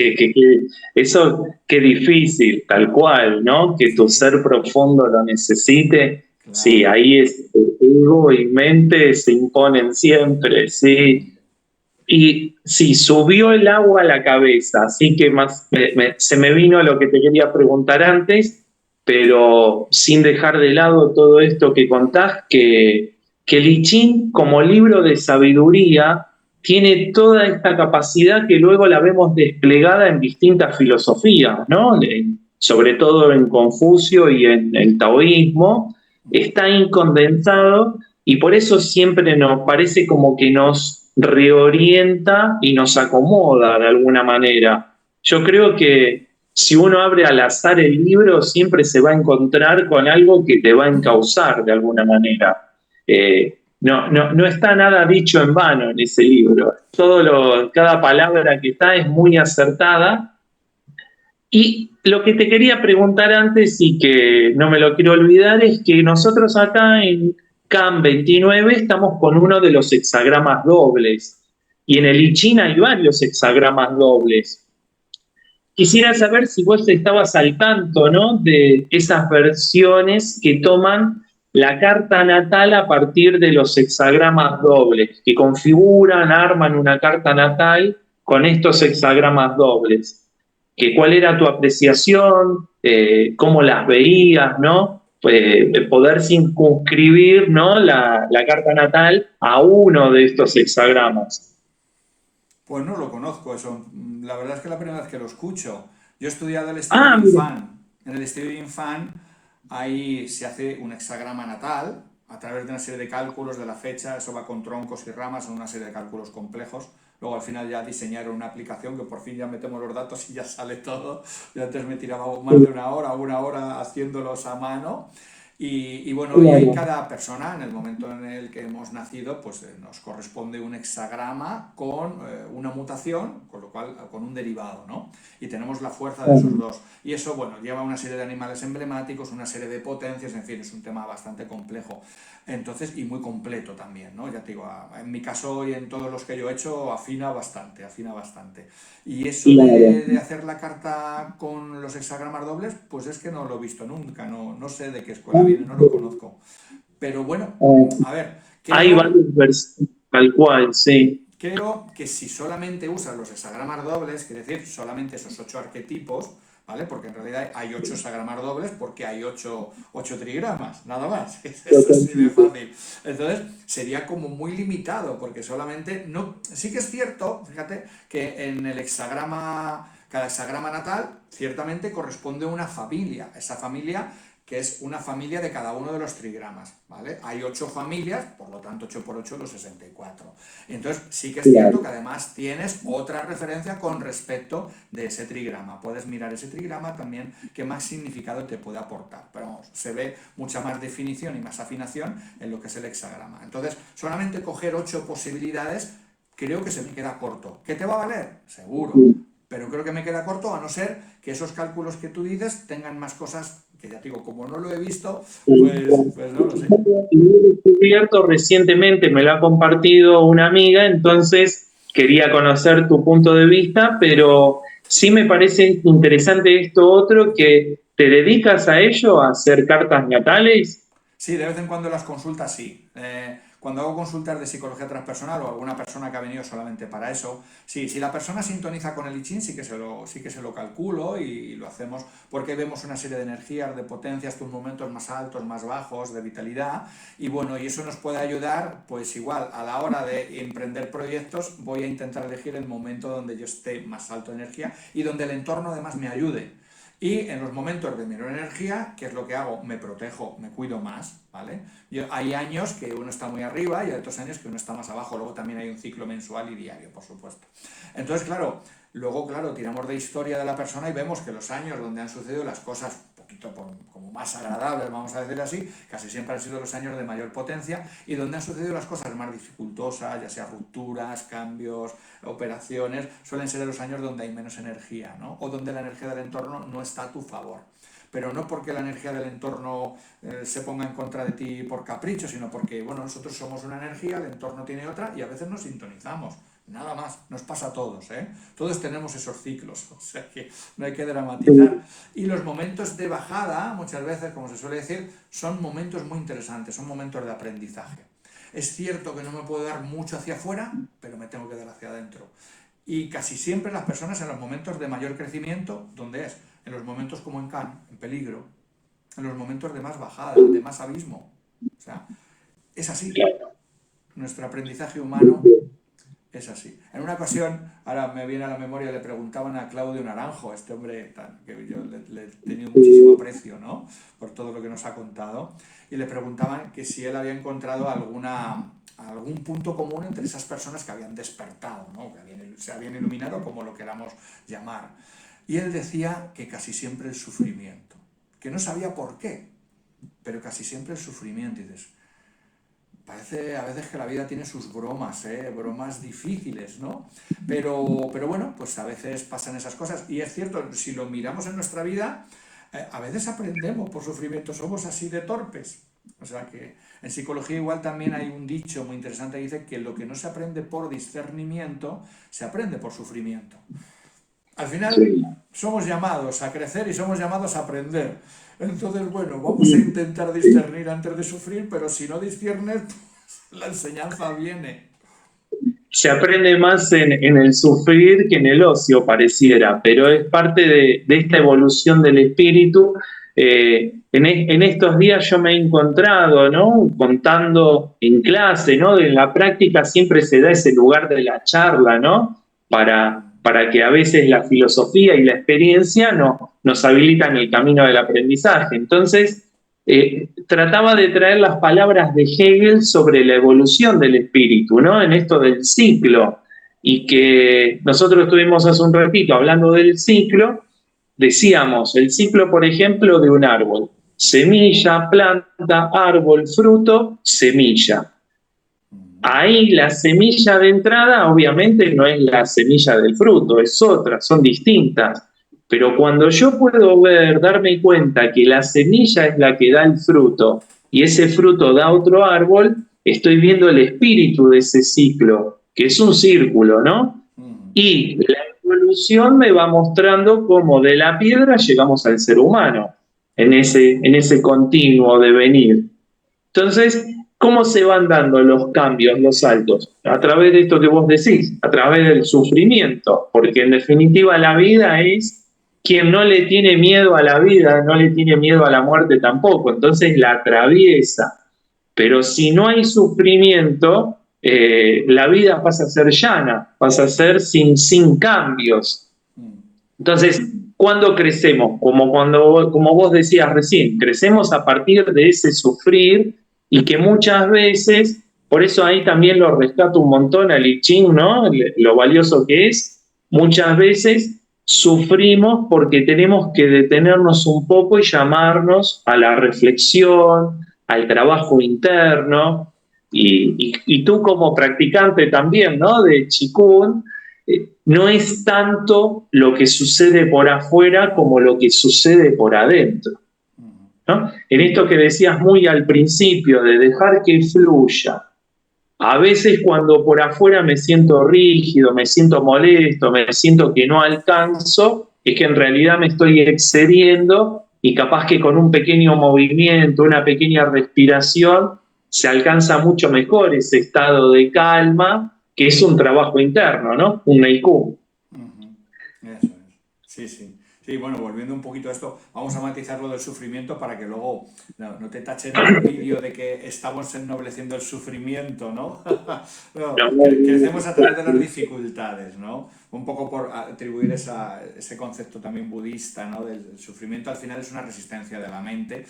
eso, qué difícil, tal cual, ¿no? Que tu Sí, ser profundo lo necesite. Sí, claro. ahí es ego y mente se imponen siempre, sí. Mm. Y sí, subió el agua a la cabeza, así que más se me vino lo que te quería preguntar antes, pero sin dejar de lado todo esto que contás, que el I Ching como libro de sabiduría tiene toda esta capacidad que luego la vemos desplegada en distintas filosofías, ¿no? Sobre todo en Confucio y en el taoísmo, está incondensado y por eso siempre nos parece como que nos reorienta y nos acomoda de alguna manera. Yo creo que si uno abre al azar el libro, siempre se va a encontrar con algo que te va a encauzar de alguna manera. No está nada dicho en vano en ese libro. Cada palabra que está es muy acertada. Y lo que te quería preguntar antes y que no me lo quiero olvidar es que nosotros acá en CAM 29 estamos con uno de los hexagramas dobles y en el I Ching hay varios hexagramas dobles. Quisiera saber si vos estabas al tanto, ¿no? De esas versiones que toman la carta natal a partir de los hexagramas dobles, que configuran, arman una carta natal con estos hexagramas dobles. ¿Cuál era tu apreciación? ¿Cómo las veías, no? Poder circunscribir, ¿no? La carta natal a uno de estos hexagramas. Pues no lo conozco eso. La verdad es que es la primera vez que lo escucho. Yo he estudiado el estilo Ah, Yin mira. Fan. En el estilo Yin Fan ahí se hace un hexagrama natal a través de una serie de cálculos de la fecha, eso va con troncos y ramas, son una serie de cálculos complejos. Luego al final ya diseñaron una aplicación que por fin ya metemos los datos y ya sale todo. Yo antes me tiraba más de una hora haciéndolos a mano. Y bueno, y ahí Claro. cada persona, en el momento en el que hemos nacido, pues nos corresponde un hexagrama con una mutación, con lo cual con un derivado, ¿no? Y tenemos la fuerza de esos dos. Y eso, bueno, lleva una serie de animales emblemáticos, una serie de potencias, en fin, es un tema bastante complejo. Entonces, y muy completo también, ¿no? Ya te digo, en mi caso y en todos los que yo he hecho, afina bastante, afina bastante. Y eso Claro. de hacer la carta con los hexagramas dobles, pues es que no lo he visto nunca, no sé de qué escuela viene, no lo conozco. Pero bueno, a ver, Hay creo, varias versiones, tal cual, sí. creo que si solamente usas los hexagramas dobles, quiere decir solamente esos 8 arquetipos, ¿vale? Porque en realidad hay 8 hexagramas dobles porque hay ocho trigramas, nada más. Eso es así de fácil. Entonces sería como muy limitado porque solamente no. Sí que es cierto, fíjate, que en el hexagrama, cada hexagrama natal, ciertamente corresponde a una familia. Esa familia que es una familia de cada uno de los trigramas, ¿vale? Hay 8 familias, por lo tanto 8 por 8 los 64. Entonces sí que es cierto Claro. que además tienes otra referencia con respecto de ese trigrama. Puedes mirar ese trigrama también, qué más significado te puede aportar. Pero vamos, se ve mucha más definición y más afinación en lo que es el hexagrama. Entonces, solamente coger 8 posibilidades, creo que se me queda corto. ¿Qué te va a valer? Seguro. Pero creo que me queda corto a no ser que esos cálculos que tú dices tengan más cosas que ya te digo, como no lo he visto, pues no lo sé. Y lo he descubierto recientemente, me lo ha compartido una amiga, entonces quería conocer tu punto de vista, pero sí me parece interesante esto otro, que te dedicas a ello, a hacer cartas natales. Sí, de vez en cuando las consultas sí. cuando hago consultas de psicología transpersonal o alguna persona que ha venido solamente para eso, sí, si la persona sintoniza con el I Ching, sí que se lo calculo y lo hacemos porque vemos una serie de energías, de potencias, tus momentos más altos, más bajos, de vitalidad, y bueno, y eso nos puede ayudar, pues igual, a la hora de emprender proyectos, voy a intentar elegir el momento donde yo esté más alto de energía y donde el entorno además me ayude. Y en los momentos de menor energía, ¿qué es lo que hago? Me protejo, me cuido más, ¿vale? Hay años que uno está muy arriba y hay otros años que uno está más abajo. Luego también hay un ciclo mensual y diario, por supuesto. Entonces, claro, luego, claro, tiramos de historia de la persona y vemos que los años donde han sucedido las cosas un poquito como más agradables, vamos a decir así, casi siempre han sido los años de mayor potencia y donde han sucedido las cosas más dificultosas, ya sea rupturas, cambios, operaciones, suelen ser los años donde hay menos energía, ¿no? O donde la energía del entorno no está a tu favor. Pero no porque la energía del entorno se ponga en contra de ti por capricho, sino porque, bueno, nosotros somos una energía, el entorno tiene otra y a veces nos sintonizamos. Nada más, nos pasa a todos, ¿eh? Todos tenemos esos ciclos, o sea que no hay que dramatizar. Y los momentos de bajada, muchas veces, como se suele decir, son momentos muy interesantes, son momentos de aprendizaje. Es cierto que no me puedo dar mucho hacia afuera, pero me tengo que dar hacia adentro. Y casi siempre las personas en los momentos de mayor crecimiento, ¿dónde es? En los momentos como en Cannes, en peligro, en los momentos de más bajada, de más abismo. O sea, es así. Nuestro aprendizaje humano es así. En una ocasión, ahora me viene a la memoria, le preguntaban a Claudio Naranjo, este hombre que yo le he tenido muchísimo aprecio, ¿no? Por todo lo que nos ha contado, y le preguntaban que si él había encontrado algún punto común entre esas personas que habían despertado, ¿no? Que se habían iluminado, como lo queramos llamar. Y él decía que casi siempre el sufrimiento, que no sabía por qué, pero casi siempre el sufrimiento. Y dices, parece a veces que la vida tiene sus bromas, bromas difíciles, ¿no? Pero bueno, pues a veces pasan esas cosas. Y es cierto, si lo miramos en nuestra vida, a veces aprendemos por sufrimiento, somos así de torpes. O sea que en psicología igual también hay un dicho muy interesante que dice que lo que no se aprende por discernimiento, se aprende por sufrimiento. Al final somos llamados a crecer y somos llamados a aprender. Entonces, bueno, vamos a intentar discernir antes de sufrir, pero si no disciernes, la enseñanza viene. Se aprende más en el sufrir que en el ocio, pareciera, pero es parte de esta evolución del espíritu. En estos días yo me he encontrado, ¿no? Contando en clase, ¿no? En la práctica siempre se da ese lugar de la charla, ¿no? Para que a veces la filosofía y la experiencia nos habilitan el camino del aprendizaje. Entonces, trataba de traer las palabras de Hegel sobre la evolución del espíritu, ¿no? En esto del ciclo, y que nosotros estuvimos hace un ratito hablando del ciclo, decíamos, el ciclo, por ejemplo, de un árbol: semilla, planta, árbol, fruto, semilla. Ahí la semilla de entrada obviamente no es la semilla del fruto, es otra, son distintas. Pero cuando yo puedo darme cuenta que la semilla es la que da el fruto y ese fruto da otro árbol, estoy viendo el espíritu de ese ciclo, que es un círculo, ¿no? Y la evolución me va mostrando cómo de la piedra llegamos al ser humano, en ese continuo devenir. Entonces, ¿cómo se van dando los cambios, los saltos? A través de esto que vos decís, a través del sufrimiento, porque en definitiva la vida es, quien no le tiene miedo a la vida, no le tiene miedo a la muerte tampoco, entonces la atraviesa. Pero si no hay sufrimiento, la vida pasa a ser llana, pasa a ser sin cambios. Entonces, ¿cuándo crecemos? Como vos decías recién, crecemos a partir de ese sufrir, y que muchas veces, por eso ahí también lo rescato un montón al I Ching, ¿no? Lo valioso que es, muchas veces sufrimos porque tenemos que detenernos un poco y llamarnos a la reflexión, al trabajo interno, y tú como practicante también, ¿no? De Qigong, no es tanto lo que sucede por afuera como lo que sucede por adentro, ¿no? En esto que decías muy al principio, de dejar que fluya. A veces cuando por afuera me siento rígido, me siento molesto, me siento que no alcanzo, es que en realidad me estoy excediendo y capaz que con un pequeño movimiento, una pequeña respiración, se alcanza mucho mejor ese estado de calma, que es un trabajo interno, ¿no? Un IQ. Ujú. Eso es. Sí, sí. Sí, bueno, volviendo un poquito a esto, vamos a matizar lo del sufrimiento para que luego no te tachen en el vídeo de que estamos ennobleciendo el sufrimiento, ¿no? No, crecemos a través de las dificultades, ¿no? Un poco por atribuir ese concepto también budista, ¿no? Del sufrimiento al final es una resistencia de la mente,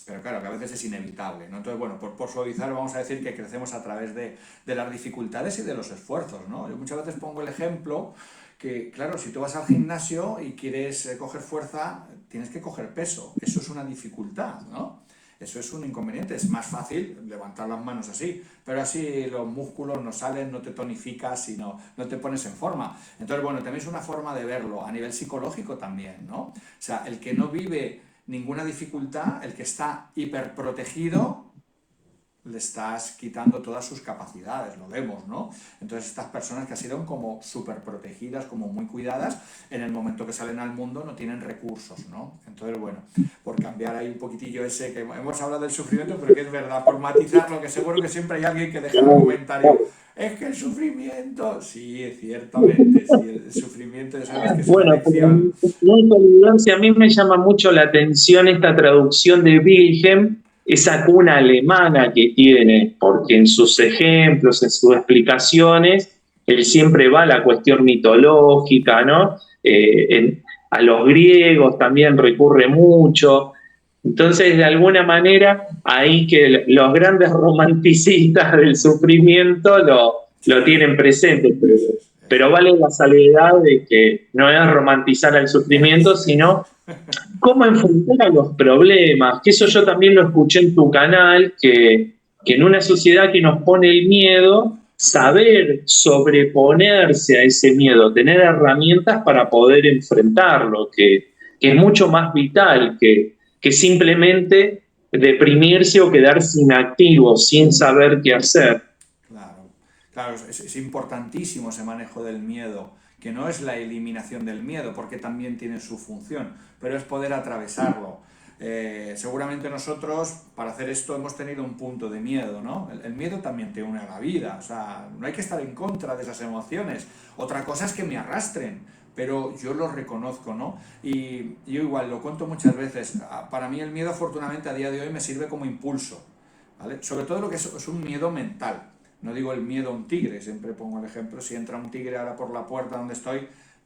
pero claro, que a veces es inevitable, ¿no? Entonces, bueno, por suavizar vamos a decir que crecemos a través de las dificultades y de los esfuerzos, ¿no? Yo muchas veces pongo el ejemplo que, claro, si tú vas al gimnasio y quieres coger fuerza, tienes que coger peso. Eso es una dificultad, ¿no? Eso es un inconveniente. Es más fácil levantar las manos así, pero así los músculos no salen, no te tonificas y no te pones en forma. Entonces, bueno, también es una forma de verlo a nivel psicológico también, ¿no? O sea, el que no vive ninguna dificultad, el que está hiperprotegido, le estás quitando todas sus capacidades, lo vemos, ¿no? Entonces estas personas que han sido como súper protegidas, como muy cuidadas, en el momento que salen al mundo no tienen recursos, ¿no? Entonces, bueno, por cambiar ahí un poquitillo ese, que hemos hablado del sufrimiento, pero que es verdad, por matizarlo, que seguro que siempre hay alguien que deja un comentario, es que el sufrimiento, sí, ciertamente, sí, el sufrimiento ya sabes que es una Bueno, pero lección. no hay tolerancia. A mí me llama mucho la atención esta traducción de Wilhelm, esa cuna alemana que tiene, porque en sus ejemplos, en sus explicaciones, él siempre va a la cuestión mitológica, ¿no? A los griegos también recurre mucho. Entonces, de alguna manera, ahí que los grandes romanticistas del sufrimiento lo tienen presente, Eso es, eso pero es. vale la salvedad de que no es romantizar el sufrimiento, Eso es. sino cómo enfrentar a los problemas, que eso yo también lo escuché en tu canal, que en una sociedad que nos pone el miedo, saber sobreponerse a ese miedo, tener herramientas para poder enfrentarlo, que es mucho más vital que simplemente deprimirse o quedarse inactivo sin saber qué hacer. Claro, claro, es importantísimo ese manejo del miedo, que no es la eliminación del miedo, porque también tiene su función, pero es poder atravesarlo. Seguramente nosotros, para hacer esto, hemos tenido un punto de miedo, ¿no? El miedo también te une a la vida, o sea, no hay que estar en contra de esas emociones. Otra cosa es que me arrastren, pero yo lo reconozco, ¿no? Y yo igual lo cuento muchas veces. Para mí el miedo, afortunadamente, a día de hoy me sirve como impulso, ¿vale? Sobre todo lo que es un miedo mental. No digo el miedo a un tigre, siempre pongo el ejemplo, si entra un tigre ahora por la puerta donde estoy,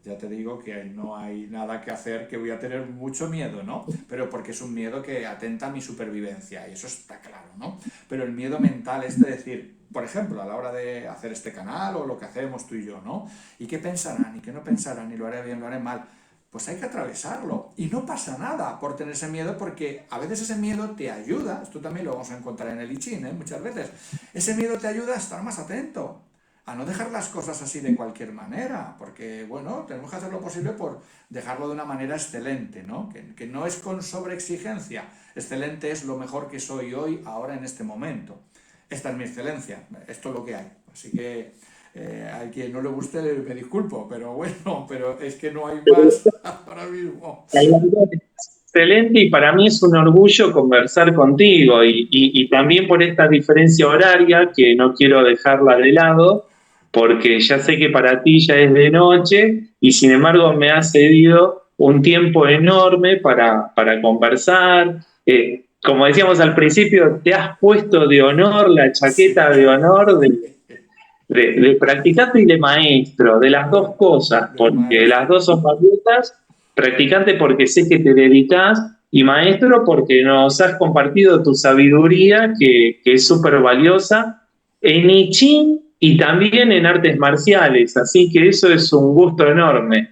ya te digo que no hay nada que hacer, que voy a tener mucho miedo, ¿no? Pero porque es un miedo que atenta a mi supervivencia, y eso está claro, ¿no? Pero el miedo mental es de decir, por ejemplo, a la hora de hacer este canal o lo que hacemos tú y yo, ¿no? ¿Y qué pensarán? ¿Y qué no pensarán? ¿Y lo haré bien? ¿Lo haré mal? Pues hay que atravesarlo. Y no pasa nada por tener ese miedo porque a veces ese miedo te ayuda, esto también lo vamos a encontrar en el I Ching, ¿eh? Muchas veces, ese miedo te ayuda a estar más atento, a no dejar las cosas así de cualquier manera, porque bueno, tenemos que hacer lo posible por dejarlo de una manera excelente, ¿no? Que no es con sobreexigencia, excelente es lo mejor que soy hoy, ahora en este momento. Esta es mi excelencia, esto es lo que hay. Así que a quien no le guste me disculpo, pero bueno, pero es que no hay más ahora mismo. Excelente, y para mí es un orgullo conversar contigo y también por esta diferencia horaria que no quiero dejarla de lado porque ya sé que para ti ya es de noche y sin embargo me has cedido un tiempo enorme para conversar. Como decíamos al principio, te has puesto de honor la chaqueta de Sí, honor de practicante y de maestro, de las dos cosas, del porque las maestro. dos son valiosas, practicante porque sé que te dedicas y maestro porque nos has compartido tu sabiduría que es súper valiosa en I Ching y también en artes marciales, así que eso es un gusto enorme.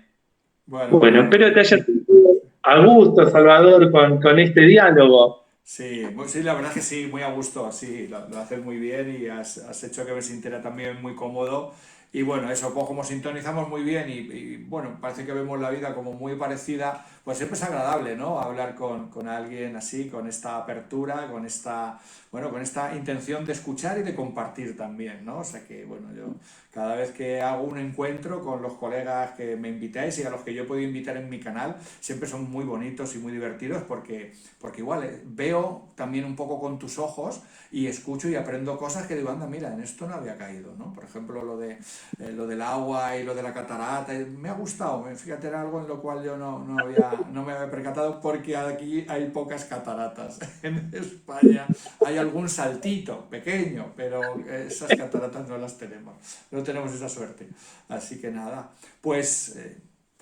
Bueno, Bueno, bueno, espero te hayas sentido a gusto, Salvador, con este diálogo. sí, sí, la verdad es que sí, muy a gusto, sí, lo haces muy bien y has hecho que me sintiera también muy cómodo. Y bueno, eso, pues como sintonizamos muy bien y, bueno, parece que vemos la vida como muy parecida, pues siempre es agradable, ¿no? Hablar con alguien así, con esta apertura, con esta, bueno, con esta intención de escuchar y de compartir también, ¿no? O sea que, bueno, yo cada vez que hago un encuentro con los colegas que me invitáis y a los que yo puedo invitar en mi canal, siempre son muy bonitos y muy divertidos porque igual veo también un poco con tus ojos y escucho y aprendo cosas que digo, anda, mira, en esto no había caído, ¿no? Por ejemplo, lo del agua y lo de la catarata, me ha gustado, fíjate, era algo en lo cual yo no me había percatado porque aquí hay pocas cataratas. En España hay algún saltito pequeño, pero esas cataratas no las tenemos, no tenemos esa suerte. Así que nada, pues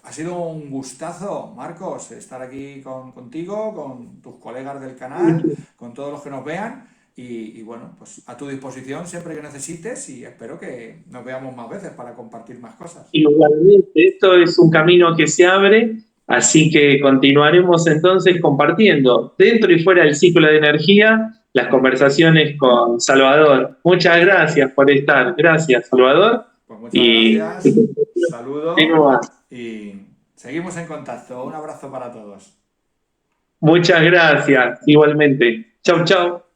ha sido un gustazo, Marcos, estar aquí contigo, con tus colegas del canal, con todos los que nos vean. Y bueno, pues a tu disposición siempre que necesites y espero que nos veamos más veces para compartir más cosas. Igualmente, esto es un camino que se abre, así que continuaremos entonces compartiendo dentro y fuera del ciclo de energía las conversaciones con Salvador. Muchas gracias por estar. Gracias, Salvador. Pues muchas Y gracias, saludo continúa. y seguimos en contacto. Un abrazo para todos. Muchas gracias, igualmente. Chau, chau.